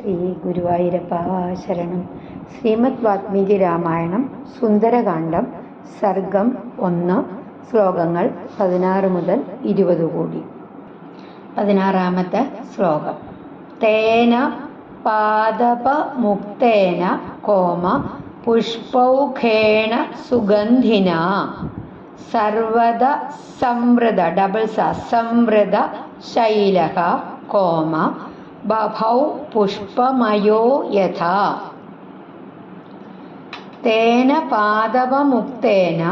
ശ്രീ ഗുരുവായൂരപ്പ ശരണം. ശ്രീമദ് വാൽമീകി രാമായണം സുന്ദരകാന്ഡം സർഗം 1 ശ്ലോകങ്ങൾ 16 മുതൽ 20 കൂടി. 16-ാമത്തെ ശ്ലോകം. തേന പാദപമുക്തേന കോമ പുഷ്പൗഖേണ സുഗന്ധിന സർവദ സംവൃത സംവൃത ശൈലഃ കോമ ബഭൗ പുഷ്പമയോ യഥാ. തേന പാദപമുക്തേന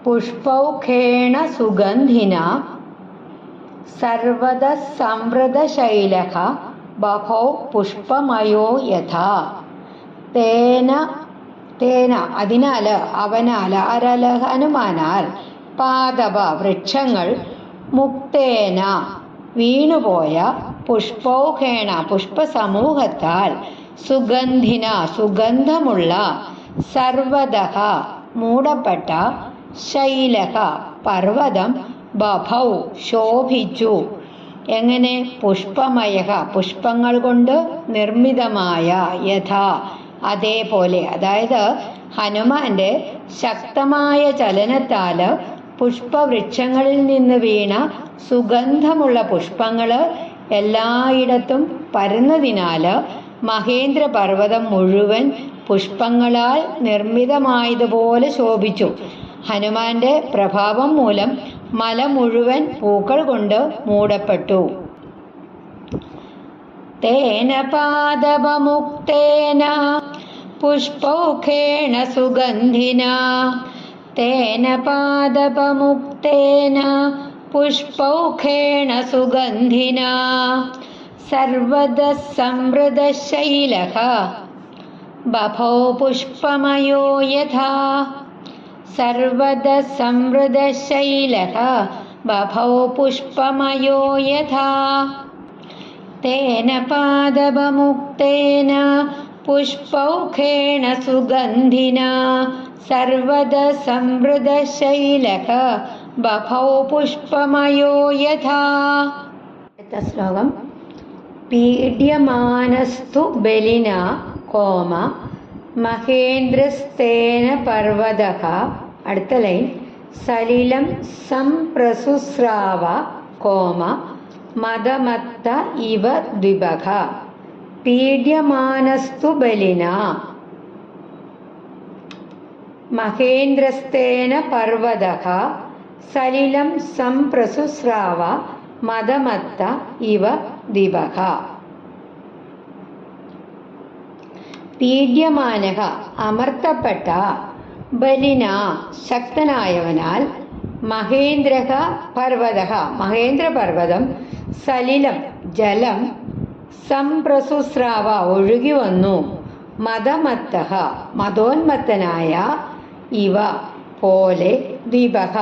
പുഷ്പൗഖേണ സുഗന്ധിന സർവദ സംവൃത ശൈലഃ ബഭൗ പുഷ്പമയോ യഥാ. തേന അതിനാൽ അവനാൽ ഹനുമാനാൽ പാദപ വൃക്ഷങ്ങൾ മുക്തേന വീണുപോയ പുഷ്പൗഖേണ പുഷ്പസമൂഹത്താൽ സുഗന്ധിന സുഗന്ധമുള്ള സർവദഃ മൂടപ്പെട്ട ശൈലഃ പർവ്വതം ബഭൗ ശോഭിച്ചു. എങ്ങനെ? പുഷ്പമയ പുഷ്പങ്ങൾ കൊണ്ട് നിർമ്മിതമായ യഥാ അതേപോലെ. അതായത് ഹനുമാന്റെ ശക്തമായ ചലനത്താൽ പുഷ്പവൃക്ഷങ്ങളിൽ നിന്ന് വീണ സുഗന്ധമുള്ള പുഷ്പങ്ങൾ എല്ലായിടത്തും പരന്നതിനാൽ മഹേന്ദ്ര പർവ്വതം മുഴുവൻ പുഷ്പങ്ങളാൽ നിർമ്മിതമായതുപോലെ ശോഭിച്ചു. ഹനുമാന്റെ പ്രഭാവം മൂലം മല മുഴുവൻ പൂക്കൾ കൊണ്ട് മൂടപ്പെട്ടു. തേന പാദപമുക്തേന പുഷ്പൗഖേണ സുഗന്ധിന തേന പാദപമുക്തേന പുഷ്പൗഖേണ സുഗന്ധിന സർവദ സംവൃത ശൈലഃ ബഭൗ പുഷ്പമയോ യഥാ. സർവദ സംവൃത ശൈലഃ ബഭൗ പുഷ്പമയോ യഥാ. തേന പാദപമുക്തേന പുഷ്പൗഖേണ സുഗന്ധിന സർവദ സംവൃത ശൈലഃ ബഭൗ പുഷ്പമയോ യഥാ. അടുത്ത ശ്ലോകം. പീഡ്യമാനസ്തു ബലിന കോമ മഹേന്ദ്രസ്തേന പർവ്വതഃ. അടുത്ത ലൈൻ. സലിലം സംപ്രസുസ്രാവ കോമ മദമത്ത ഇവ ദ്വിഭഃ. പീഡ്യമാനസ്തു ബലിന മഹേന്ദ്രസ്തേന പർവ്വതഃ സലിലം സംപ്രസുസ്രാവ മദമത്ത ഇവ ദ്വിഭഃ. പീഡ്യമാനഃ അമർത്തപ്പെട്ട, ബലിന ശക്തനായവനാൽ, മഹേന്ദ്രഃ പർവ്വതഃ മഹേന്ദ്രപർവ്വതം, സലിലം ജലം, സംപ്രസുസ്രാവ ഒഴുകി വന്നു, മദമത്തഃ മദോന്മത്തനായ, ഇവ പോലെ, ദ്വിഭഃ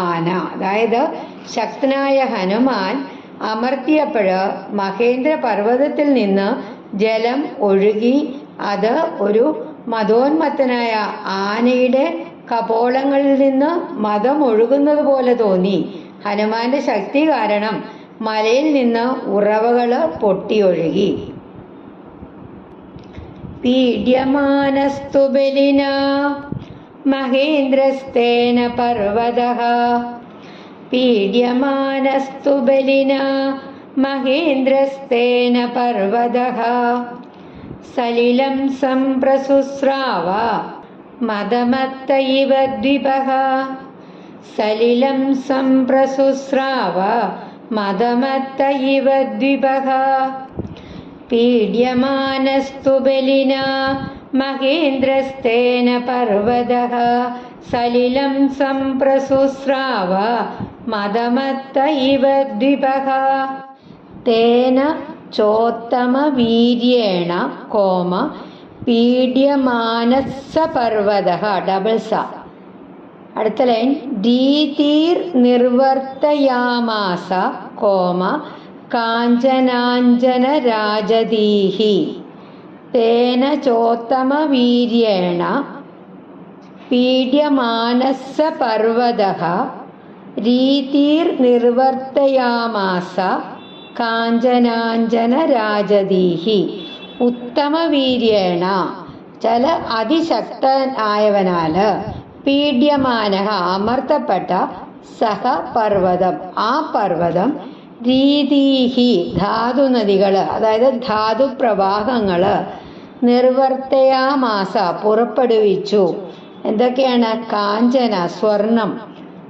ആന. അതായത് ശക്തനായ ഹനുമാൻ അമർത്തിയപ്പോൾ മഹേന്ദ്ര പർവ്വതത്തിൽ നിന്ന് ജലം ഒഴുകി അത് ഒരു മദോന്മത്തനായ ആനയുടെ കപോളങ്ങളിൽ നിന്ന് മദം ഒഴുകുന്നത് പോലെ തോന്നി. ഹനുമാന്റെ ശക്തി കാരണം മലയിൽ നിന്ന് ഉറവകൾ പൊട്ടിയൊഴുകി. പീഡ്യമാനസ്തു ബലിന മഹേന്ദ്രസ്തേന പർവ്വതഃ. പീഡ്യമാനസ്തു ബലിന മഹേന്ദ്രസ്തേന പർവ്വതഃ സലിലം സംപ്രസുസ്രാവ മദമത്ത ഇവ ദ്വിഭഃ. സലിലം സംപ്രസുസ്രാവ മദമത്ത ഇവ ദ്വിഭഃ. പീഡ്യമാനസ്തു ബലിന മഹേന്ദ്രസ്തേന പർവ്വതഃ സലിലം സംപ്രസുസ്രാവ മദമത്ത ഇവ ദ്വിഭഃ. തേന ചോത്തമവീര്യേണ കോമ പീഡ്യമാനസ്സ പർവ്വതഃ. അടുത്ത ലൈൻ. ദീതീർ നിർവർത്തയാമാസ കോമ കാഞ്ചനാഞ്ജന രാജതീഹി. തേന ചോത്തമവീര്യേണ പീഡ്യമാനസ്സ പർവ്വതഃ രീതിർ നിർവർത്തയാമാസ കാഞ്ചനാഞ്ജന രാജതീഹി. ഉത്തമവീര്യേണ ചില അതിശക്തനായവനാൽ പീഡ്യമാനഃ അമർത്തപ്പെട്ട സഹ പർവ്വതം ആ പർവ്വതം രീതീഹി ധാതുനദികൾ അതായത് ധാതുപ്രവാഹങ്ങൾ നിർവർത്തയാമാസ പുറപ്പെടുവിച്ചു. എന്തൊക്കെയാണ്? കാഞ്ചന സ്വർണം,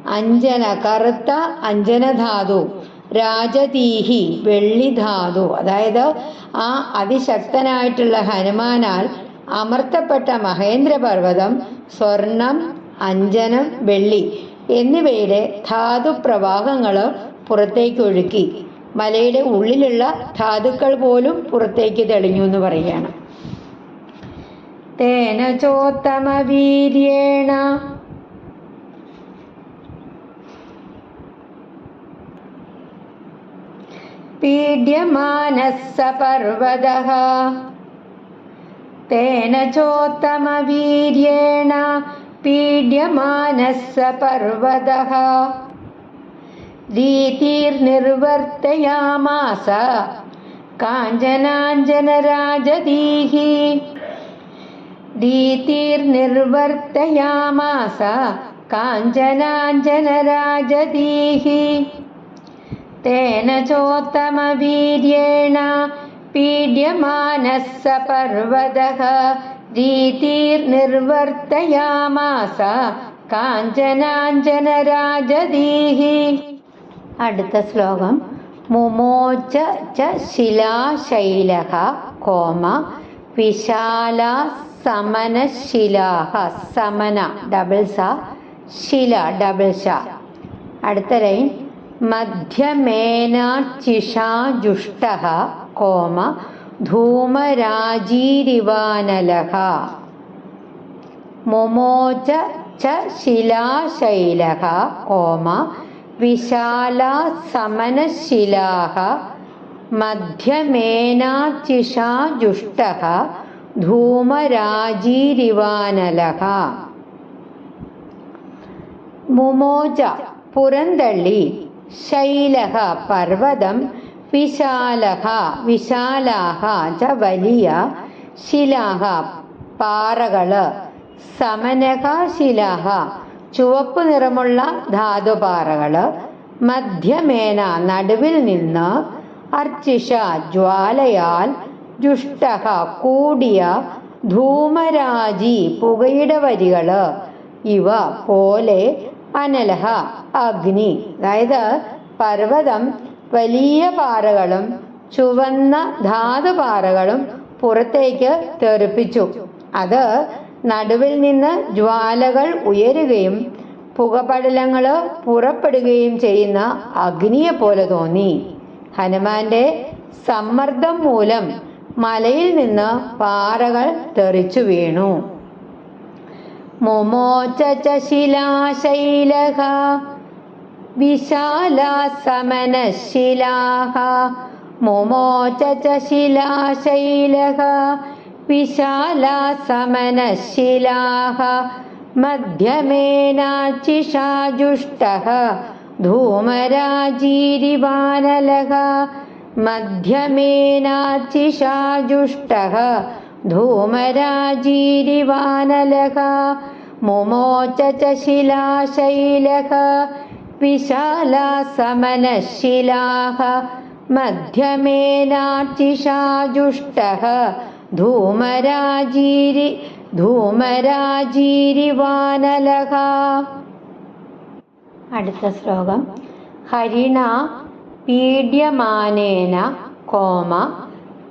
അഞ്ജന കറുത്ത അഞ്ജനധാതു, രാജതീഹി വെള്ളിധാതു. അതായത് ആ അതിശക്തനായിട്ടുള്ള ഹനുമാനാൽ അമർത്തപ്പെട്ട മഹേന്ദ്രപർവ്വതം സ്വർണം, അഞ്ജനം, വെള്ളി എന്നിവയുടെ ധാതുപ്രവാഹങ്ങൾ പുറത്തേക്ക് ഒഴുക്കി. മലയുടെ ഉള്ളിലുള്ള ധാതുക്കൾ പോലും പുറത്തേക്ക് തെളിഞ്ഞു എന്ന് പറയുകയാണ്. തേന ചോത്തമവീര്യേണ പീഡ്യമാനഃ സ പർവ്വതഃ തേന ചോത്തമവീര്യേണ പീഡ്യമാനഃ സ പർവ്വതഃ രീതിർനിർവർത്തയാമാസ കാഞ്ചനാഞ്ജനരാജതീഃ രീതിർനിർവർത്തയാമാസ കാഞ്ചനാഞ്ജനരാജതീഃ തേന ചോത്തമവീര്യേണ പീഡ്യമാനഃ സ പർവ്വതഃ രീതിർനിർവർത്തയാമാസ കാഞ്ചനാഞ്ജനരാജതീഃ. അടുത്ത ശ്ലോകം. മുമോച ച ശിലാശൈലഃ കോമ വിശാല സമനശിലാഃ സമന ഡബിൾ സ ശില ഡബിൾ ശ. അടുത്ത ലൈൻ. മധ്യമേനാർച്ചിഷാജുഷ്ടഃ കോമ ധൂമരാജീരിവാനലഃ മുമോച ച ശിലാശൈലഃ കോമ വിശാല സമനശിലാഃ മധ്യമേനാർച്ചിഷാജുഷ്ടഃ ധൂമരാജീരിവാനലഃ. മുമോച പുറന്തള്ളി, ശൈലഃ പർവ്വതം, വിശാലഃ വിശാലാഃ ച വലിയ, ശിലാഃ പാറകള്, സമനഃ ശിലാഃ ചുവപ്പ് നിറമുള്ള ധാതുപാറകള്, മധ്യമേന നടുവിൽ നിന്ന്, അർച്ചിഷ ജ്വാലയാൽ, ജുഷ്ടഃ കൂടിയ, ധൂമരാജി പുകയുടെ വരികള്, ഇവ പോലെ, അനലഹ അഗ്നി. അതായത് പർവ്വതം വലിയ പാറകളും ചുവന്ന ധാതുപാറകളും പുറത്തേക്ക് തെറിപ്പിച്ചു. അത് നടുവിൽ നിന്ന് ജ്വാലകൾ ഉയരുകയും പുകപടലങ്ങൾ പുറപ്പെടുകയും ചെയ്യുന്ന അഗ്നിയെ പോലെ തോന്നി. ഹനുമാന്റെ സമ്മർദ്ദം മൂലം മലയിൽ നിന്ന് പാറകൾ തെറിച്ചു വീണു. മുമോച ച ശിലാശൈലഃ വിശാല സമനശിലാഃ മുമോച ച ശിലാശൈലഃ വിശാല സമനശിലാഃ മധ്യമേനാർച്ചിഷാജുഷ്ടഃ ധൂമരാജീരിവാനലഃ മധ്യമേനാർച്ചിഷാജുഷ്ടഃ ധൂമരാജീരിവാനലഃ മുമോച ച ശിലാശൈലഃ വിശാല സമനശിലാഃ മധ്യമേനാർച്ചിഷാജുഷ്ടഃ ധൂമരാജീരിവാനലഃ. അടുത്ത ശ്ലോകം. ഹരിണ പീഡ്യമാനേന കോമ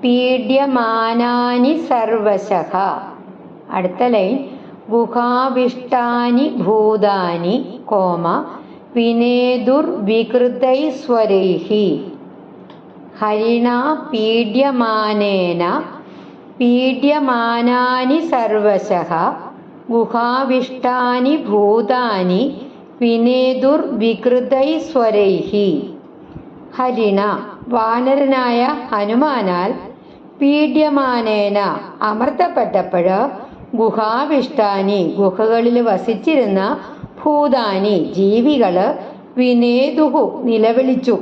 പീഡ്യമാനാനി സർവശഃ. അടുത്ത ലൈൻ. ഗുഹാവിഷ്ടാനി ഭൂതാനി കോമ വിനേദുർവികൃതൈസ്വരൈഃ. ഹരിണ പീഡ്യമാനേന പീഡ്യമാനാനി സർവശഃ ഗുഹാവിഷ്ടാനി ഭൂതാനി വിനേദുർവികൃതൈസ്വരൈഃ. ഹരിണ വാനരനായ ഹനുമാനാൽ പീഡ്യമാനേന അമർത്തപ്പെട്ടപ്പോഴ് ഗുഹാവിഷ്ടാനി ഗുഹകളിൽ വസിച്ചിരുന്ന ഭൂതാനി ജീവികള് വിനേദുഹു നിലവിളിച്ചു,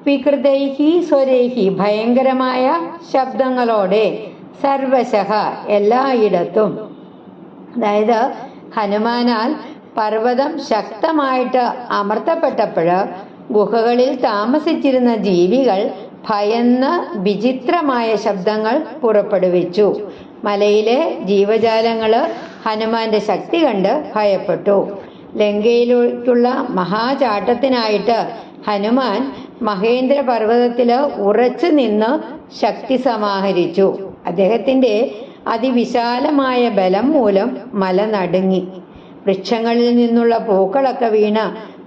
വികൃതൈഹി സ്വരൈഹി ഭയങ്കരമായ ശബ്ദങ്ങളോടെ, സർവശഃ എല്ലായിടത്തും. അതായത് ഹനുമാനാൽ പർവ്വതം ശക്തമായിട്ട് അമർത്തപ്പെട്ടപ്പോൾ ഗുഹകളിൽ താമസിച്ചിരുന്ന ജീവികൾ ഭയന്ന് വിചിത്രമായ ശബ്ദങ്ങൾ പുറപ്പെടുവിച്ചു. മലയിലെ ജീവജാലങ്ങൾ ഹനുമാന്റെ ശക്തി കണ്ട് ഭയപ്പെട്ടു. ലങ്കയിലേക്കുള്ള മഹാചാട്ടത്തിനായിട്ട് ഹനുമാൻ മഹേന്ദ്ര പർവ്വതത്തിൽ ഉറച്ചു നിന്ന് ശക്തി സമാഹരിച്ചു. അദ്ദേഹത്തിന്റെ അതിവിശാലമായ ബലം മൂലം മല നടുങ്ങി. വൃക്ഷങ്ങളിൽ നിന്നുള്ള പൂക്കളൊക്കെ വീണ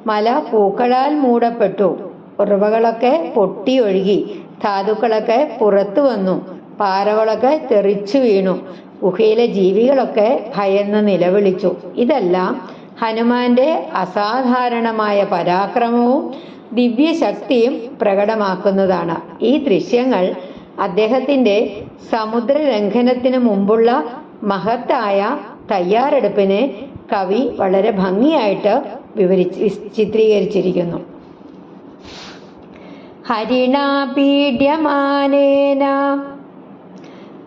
മല പൂക്കളാൽ മൂടപ്പെട്ടു. ഉറവകളൊക്കെ പൊട്ടിയൊഴുകി, ധാതുക്കളൊക്കെ പുറത്തു വന്നു, പാറകളൊക്കെ തെറിച്ചു വീണു. ഗുഹയിലെ ജീവികളൊക്കെ ഭയന്ന് നിലവിളിച്ചു. ഇതെല്ലാം ഹനുമാന്റെ അസാധാരണമായ പരാക്രമവും ദിവ്യശക്തിയും പ്രകടമാക്കുന്നതാണ്. ഈ ദൃശ്യങ്ങൾ അദ്ദേഹത്തിന്റെ സമുദ്രലംഘനത്തിന് മുമ്പുള്ള മഹത്തായ തയ്യാറെടുപ്പിനെ കവി വളരെ ഭംഗിയായിട്ട് ചിത്രീകരിച്ചിരിക്കുന്നു. ഹരിണാ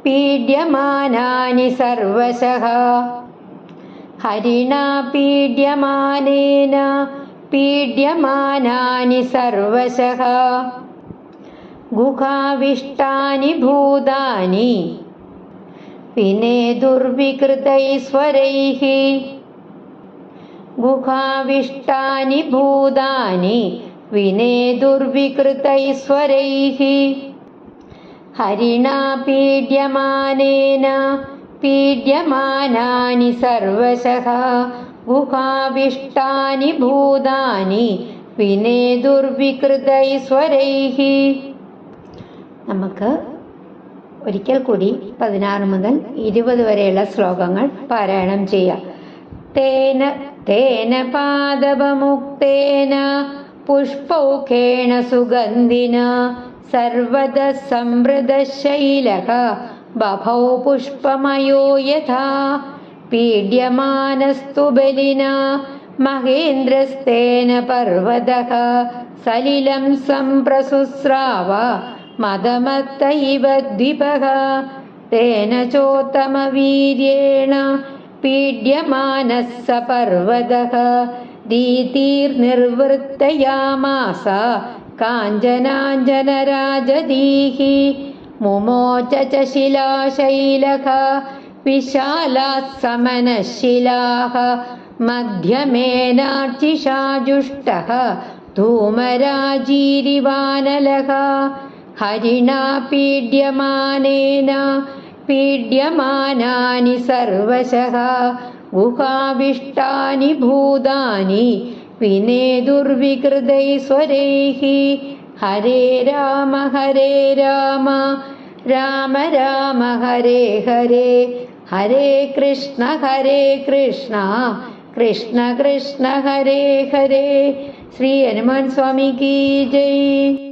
പീഡ്യമാനാനി സർവശഃ. ഹരിണാ പീഡ്യമാനാനി സർവശഃ. ഗുഹാവിഷ്ടാനി ഭൂതാനി വിനേതുർവികൃതൈസ്വരൈഃ. ഗുഹാവിഷ്ടാനി ഭൂതാനി വിനേതുർവികൃതൈസ്വരൈഃ. ഹരിണാ പീഡ്യമാനാനി സർവശഃ. ഗുഹാവിഷ്ടാനി ഭൂതാനി വിനേതുർവികൃതൈസ്വരൈഃ. നമുക്ക് ഒരിക്കൽ കൂടി 16 മുതൽ 20 വരെയുള്ള ശ്ലോകങ്ങൾ പാരായണം ചെയ്യാം. തേന പാദവമുക്തേന പുഷ്പൗഖേണ സുഗന്ധിന സർവതഃ സംവൃതശൈലഃ ബഭൗ പുഷ്പമയോ യഥാ. പീഡ്യമാനസ്തു ബലിനാ മഹേന്ദ്രസ്തേന പർവതഃ സലിലം സംപ്രസുസ്രാവ മദമത്ത ഇവ ദ്വിപഃ. തേന ചോത്തമവീര്യേണ പീഡ്യമാനഃ സ പർവതഃ ദീതിർനിർവൃത്തയാമാസ കാഞ്ചനാഞ്ജനരാജദീഃ. മുമോച ച ശിലാശൈലഃ വിശാലാഃ സമനഃശിലാഃ മധ്യമേനാർച്ചിഷാജുഷ്ടഃ ധൂമരാജീരിവാനലഃ. ഹരിണാ പീഡ്യമാനാനി സർവശഃ. ഗുഹാവിഷ്ടാനി ഭൂതാനി വിനേതുർവികൃതൈസ്വരൈഃ. ഹരേ രാമ രാമ രാമ ഹരേ ഹരേ. ഹരേ കൃഷ്ണ കൃഷ്ണ കൃഷ്ണ ഹരേ ഹരേ. ശ്രീ ഹനുമാൻ സ്വാമി കീ ജയ്.